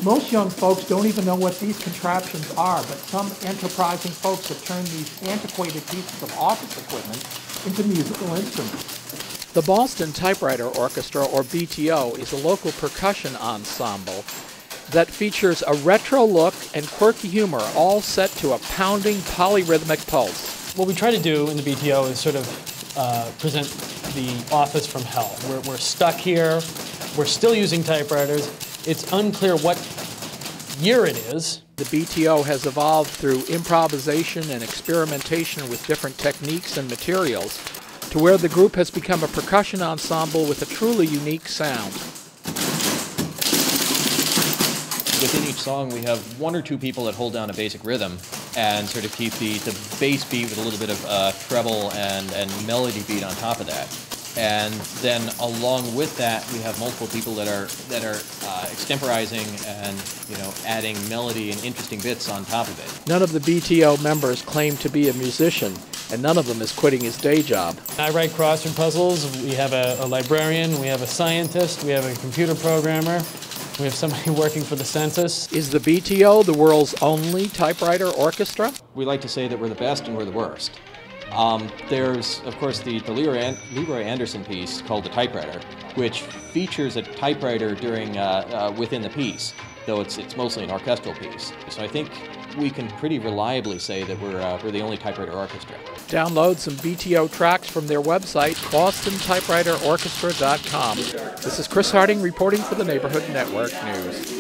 Most young folks don't even know what these contraptions are, but some enterprising folks have turned these antiquated pieces of office equipment into musical instruments. The Boston Typewriter Orchestra, or BTO, is a local percussion ensemble that features a retro look and quirky humor, all set to a pounding polyrhythmic pulse. What we try to do in the BTO is sort of present the office from hell. We're stuck here, we're still using typewriters, it's unclear what year it is. The BTO has evolved through improvisation and experimentation with different techniques and materials to where the group has become a percussion ensemble with a truly unique sound. Within each song, we have one or two people that hold down a basic rhythm and sort of keep the bass beat with a little bit of treble and melody beat on top of that. And then along with that, we have multiple people that are extemporizing and adding melody and interesting bits on top of it. None of the BTO members claim to be a musician, and none of them is quitting his day job. I write crossword puzzles. We have a librarian, we have a scientist, we have a computer programmer. We have somebody working for the census. Is the BTO the world's only typewriter orchestra? We like to say that we're the best and we're the worst. There's, of course, the Leroy Anderson piece called The Typewriter, which features a typewriter during within the piece, though it's mostly an orchestral piece. So I think we can pretty reliably say that we're the only typewriter orchestra. Download some BTO tracks from their website, BostonTypewriterOrchestra.com. This is Chris Harding reporting for the Neighborhood Network News.